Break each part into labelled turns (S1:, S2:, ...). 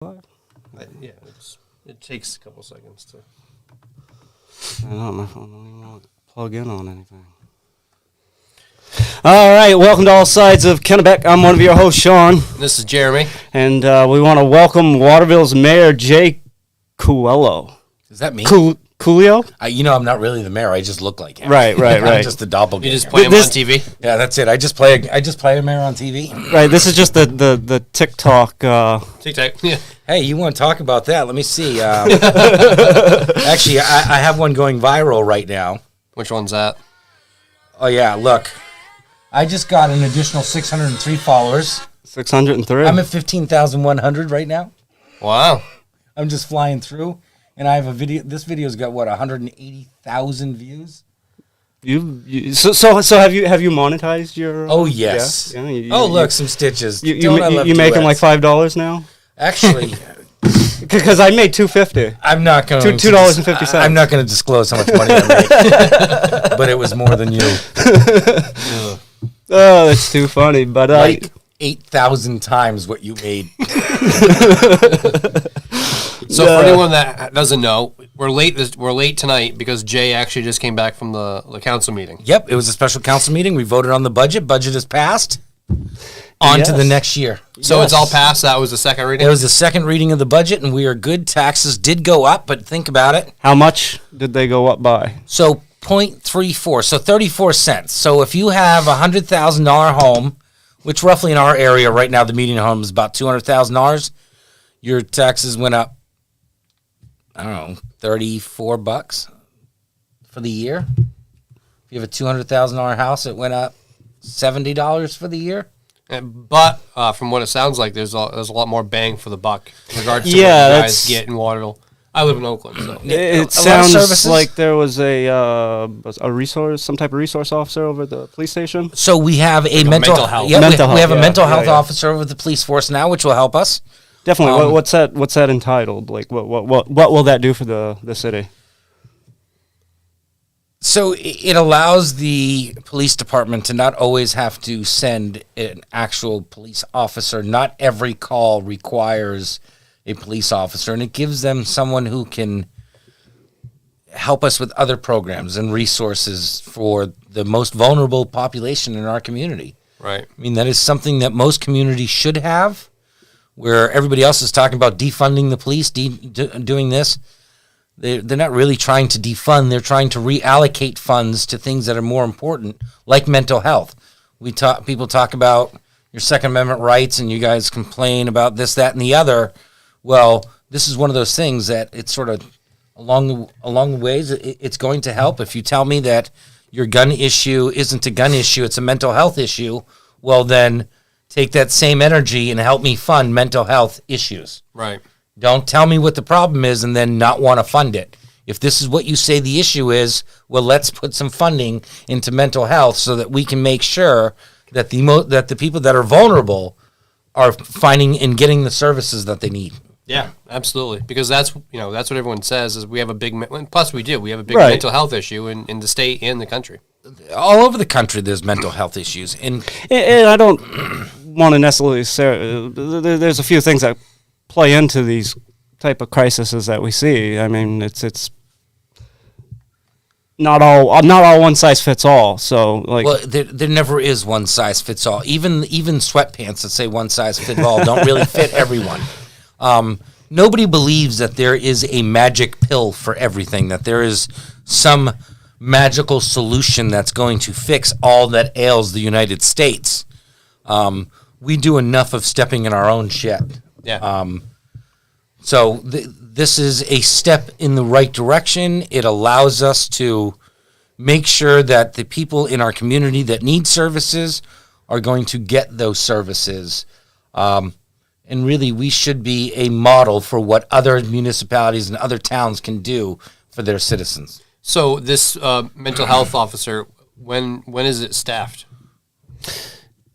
S1: Yeah, it takes a couple seconds to.
S2: I know, my phone don't even want to plug in on anything. All right, welcome to All Sides of Kennebec. I'm one of your hosts, Sean.
S1: This is Jeremy.
S2: And we want to welcome Waterville's Mayor, Jay Coelho.
S3: Is that me?
S2: Coelho?
S3: I'm not really the mayor. I just look like him.
S2: Right.
S3: I'm just the doppelganger.
S1: You just play him on TV?
S3: Yeah, that's it. I just play a mayor on TV.
S2: Right, this is just the TikTok.
S1: TikTok, yeah.
S3: Hey, you want to talk about that? Let me see. Actually, I have one going viral right now.
S1: Which one's that?
S3: Oh, yeah, look. I just got an additional 603 followers.
S2: 603?
S3: I'm at 15,100 right now.
S1: Wow.
S3: I'm just flying through. And I have a video. This video's got 180,000 views.
S2: So have you monetized your?
S3: Oh yes.
S2: Yeah,
S3: look, some stitches.
S2: You making like $5 now?
S3: Actually,
S2: because I made $2.50.
S3: I'm not going to
S2: $2.50.
S3: I'm not going to disclose how much money I made, but it was more than you.
S2: Oh, that's too funny. But
S3: like 8,000 times what you made.
S1: So for anyone that doesn't know, we're late tonight because Jay actually just came back from the council meeting.
S3: Yep, it was a special council meeting. We voted on the budget. Budget is passed. On to the next year.
S1: So It's all passed. That was the second reading?
S3: It was the second reading of the budget, and we are good. Taxes did go up, but think about it.
S2: How much did they go up by?
S3: So 0.34, so 34 cents. So if you have a $100,000 home, which roughly in our area right now, the median home is about $200,000, your taxes went up, I don't know, $34 for the year. If you have a $200,000 house, it went up $70 for the year.
S1: But from what it sounds like, there's a lot more bang for the buck in regards to what you guys get in Waterville. I live in Oakland, so
S2: it sounds like there was a resource, some type of resource officer over at the police station.
S3: So we have a mental health. Yeah, we have a mental health officer over the police force now, which will help us.
S2: Definitely. What's that entitled? Like what will that do for the city?
S3: So it allows the police department to not always have to send an actual police officer. Not every call requires a police officer, and it gives them someone who can help us with other programs and resources for the most vulnerable population in our community.
S1: Right.
S3: I mean, that is something that most communities should have, where everybody else is talking about defunding the police, doing this. They're not really trying to defund. They're trying to reallocate funds to things that are more important, like mental health. People talk about your Second Amendment rights, and you guys complain about this, that, and the other. Well, this is one of those things that it's sort of along the ways. It's going to help. If you tell me that your gun issue isn't a gun issue, it's a mental health issue, well, then take that same energy and help me fund mental health issues.
S1: Right.
S3: Don't tell me what the problem is and then not want to fund it. If this is what you say the issue is, well, let's put some funding into mental health so that we can make sure that the people that are vulnerable are finding and getting the services that they need.
S1: Yeah, absolutely. Because that's what everyone says is we have a big mental health issue in the state and the country.
S3: All over the country, there's mental health issues, and
S2: I don't want to necessarily say there's a few things that play into these type of crises that we see. I mean, it's not all one size fits all. So
S3: there never is one size fits all. Even sweatpants that say one size fits all don't really fit everyone. Nobody believes that there is a magic pill for everything, that there is some magical solution that's going to fix all that ails the United States. We do enough of stepping in our own shit.
S1: Yeah.
S3: So this is a step in the right direction. It allows us to make sure that the people in our community that need services are going to get those services. And really, we should be a model for what other municipalities and other towns can do for their citizens.
S1: So this mental health officer, when is it staffed?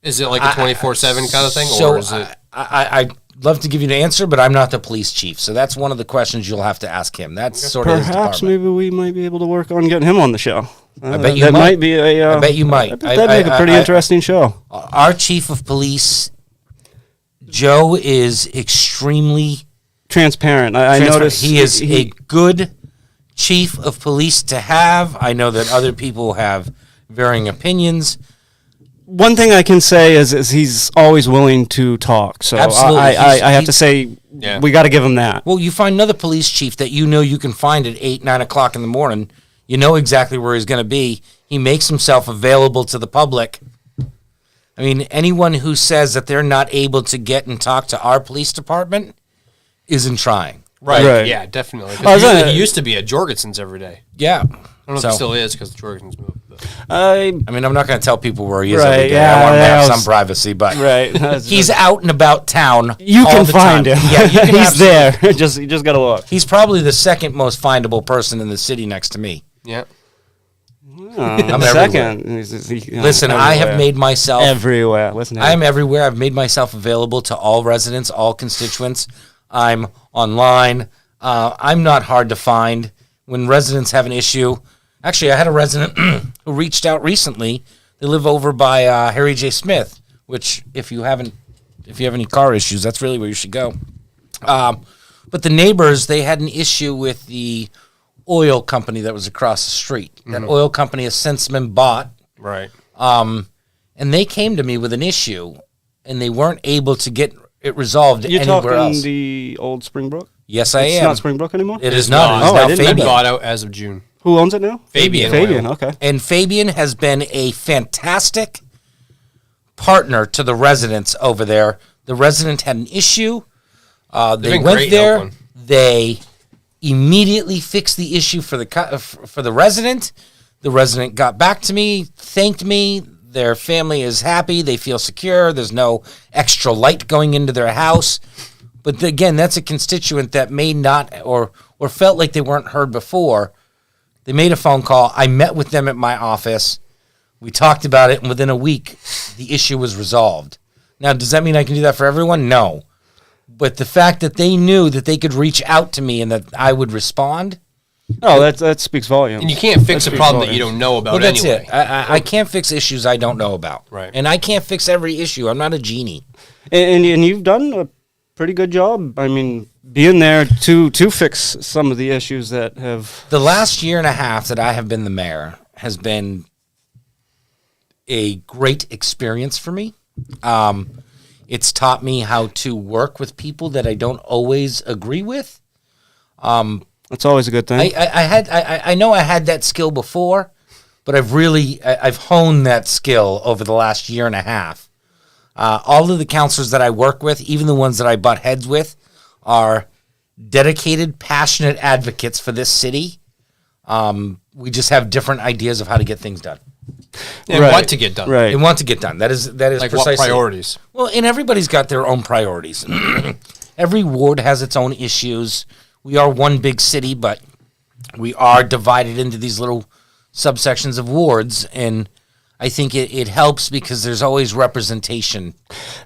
S1: Is it like a 24/7 kind of thing?
S3: So
S1: or is it?
S3: I'd love to give you an answer, but I'm not the police chief. So that's one of the questions you'll have to ask him. That's sort of his department.
S2: Perhaps maybe we might be able to work on getting him on the show.
S3: I bet you might.
S2: Might be
S3: I bet you might.
S2: That'd make a pretty interesting show.
S3: Our chief of police, Joe, is extremely
S2: transparent. I noticed
S3: he is a good chief of police to have. I know that other people have varying opinions.
S2: One thing I can say is he's always willing to talk. So
S3: Absolutely.
S2: I have to say we got to give him that.
S3: Well, you find another police chief that you know you can find at 8, 9 o'clock in the morning. You know exactly where he's going to be. He makes himself available to the public. I mean, anyone who says that they're not able to get and talk to our police department isn't trying.
S1: Right. Yeah, definitely. He used to be at Jorgensen's every day.
S3: Yeah.
S1: I don't know if it still is because Jorgensen's moved. But.
S3: I mean, I'm not going to tell people where he is every day. I want him to have some privacy, but he's out and about town.
S2: You
S3: all
S2: can
S3: the
S2: find
S3: time.
S2: him.
S3: Yeah, you can
S2: he's there. You just got to look.
S3: He's probably the second most findable person in the city next to me.
S1: Yeah.
S2: I'm second.
S3: Listen, I have made myself
S2: everywhere. Listen,
S3: I am everywhere. I've made myself available to all residents, all constituents. I'm online. I'm not hard to find. When residents have an issue, actually, I had a resident who reached out recently. They live over by Harry J. Smith, which if you have any car issues, that's really where you should go. But the neighbors, they had an issue with the oil company that was across the street. That oil company has since been bought.
S1: Right.
S3: And they came to me with an issue, and they weren't able to get it resolved
S2: You're
S3: anywhere else.
S2: You're talking the old Springbrook?
S3: Yes, I am.
S2: It's not Springbrook anymore?
S3: It is not. It is
S2: I
S3: now
S2: didn't know
S3: Fabian.
S1: Bought out as of June.
S2: Who owns it now?
S1: Fabian,
S2: okay.
S3: And Fabian has been a fantastic partner to the residents over there. The resident had an issue. They went there. They immediately fixed the issue for the resident. The resident got back to me, thanked me. Their family is happy. They feel secure. There's no extra light going into their house. But again, that's a constituent that may not or felt like they weren't heard before. They made a phone call. I met with them at my office. We talked about it, and within a week, the issue was resolved. Now, does that mean I can do that for everyone? No. But the fact that they knew that they could reach out to me and that I would respond.
S2: Oh, that speaks volumes.
S1: And you can't fix a problem that you don't know about
S3: that's
S1: anyway.
S3: it. I can't fix issues I don't know about.
S1: Right.
S3: And I can't fix every issue. I'm not a genie.
S2: And you've done a pretty good job. I mean, being there to fix some of the issues that have...
S3: The last year and a half that I have been the mayor has been a great experience for me. It's taught me how to work with people that I don't always agree with.
S2: That's always a good thing.
S3: I know I had that skill before, but I've honed that skill over the last year and a half. All of the counselors that I work with, even the ones that I butt heads with, are dedicated, passionate advocates for this city. We just have different ideas of how to get things done.
S1: And want to get done.
S2: Right.
S3: They want to get done. That is
S1: like
S3: precisely
S1: what priorities.
S3: Well, and everybody's got their own priorities. Every ward has its own issues. We are one big city, but we are divided into these little subsections of wards, and I think it helps because there's always representation.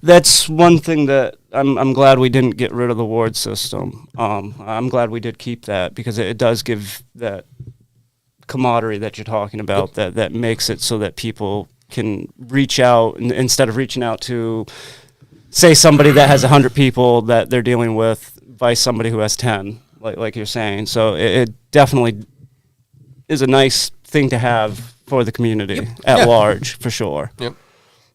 S2: That's one thing that I'm glad we didn't get rid of the ward system. I'm glad we did keep that because it does give that camaraderie that you're talking about that makes it so that people can reach out instead of reaching out to, say, somebody that has 100 people that they're dealing with by somebody who has 10, like you're saying. So it definitely is a nice thing to have for the community at large, for sure.
S1: Yep.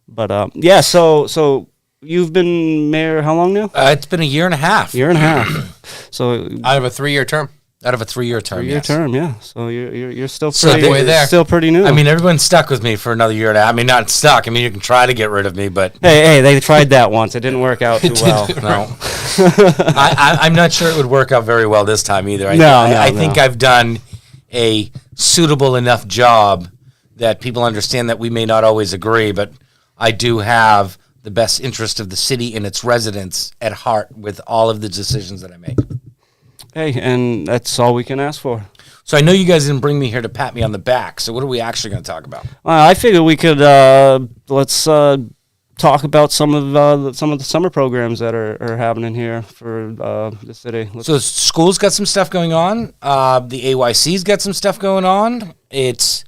S2: But so you've been mayor how long now?
S3: It's been a year and a half.
S2: Year and a half. So
S1: Out of a 3-year term.
S3: Out of a 3-year term.
S2: 3-year
S3: yes.
S2: term, yeah. So you're still
S3: So
S2: pretty
S1: way there.
S2: still pretty new.
S3: I mean, everyone's stuck with me for another year and a half. I mean, not stuck. I mean, you can try to get rid of me, but
S2: hey, they tried that once. It didn't work out too well.
S3: no. I'm not sure it would work out very well this time either. I think I've done a suitable enough job that people understand that we may not always agree, but I do have the best interest of the city and its residents at heart with all of the decisions that I make.
S2: Hey, and that's all we can ask for.
S3: So I know you guys didn't bring me here to pat me on the back. So what are we actually going to talk about?
S2: I figured we could let's talk about some of the summer programs that are happening here for the city.
S3: So school's got some stuff going on. The AYC's got some stuff going on. It's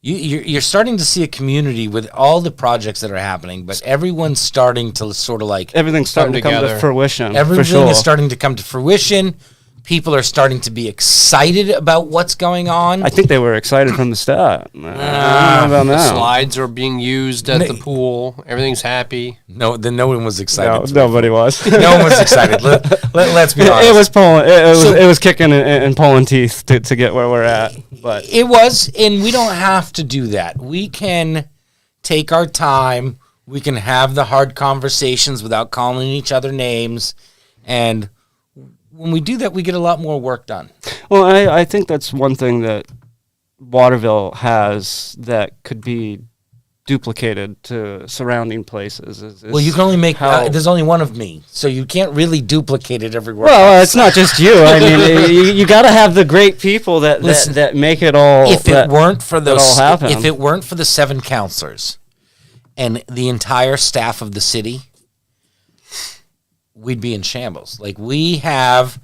S3: You're starting to see a community with all the projects that are happening, but everyone's starting to sort of like
S2: Everything's starting to come
S1: together.
S2: to fruition.
S3: everything
S2: for sure.
S3: is starting to come to fruition. People are starting to be excited about what's going on.
S2: I think they were excited from the start. I don't know about
S1: The
S2: now.
S1: slides are being used at the pool. Everything's happy.
S3: No one was
S2: No,
S3: excited.
S2: nobody was.
S3: No one was excited. Let's be honest.
S2: It was pulling.
S3: So-
S2: It was kicking and pulling teeth to get where we're at. But
S3: It was, and we don't have to do that. We can take our time. We can have the hard conversations without calling each other names. And when we do that, we get a lot more work done.
S2: well, I think that's one thing that Waterville has that could be duplicated to surrounding places.
S3: Well, you can only make,
S2: how-
S3: there's only one of me, so you can't really duplicate it everywhere.
S2: Well, it's not just you. I mean, you got to have the great people that
S3: Listen,
S2: that make it all.
S3: if it weren't for
S2: that all
S3: those,
S2: happen.
S3: if it weren't for the 7 counselors and the entire staff of the city, we'd be in shambles. Like, we have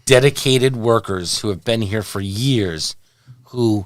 S3: dedicated workers who have been here for years who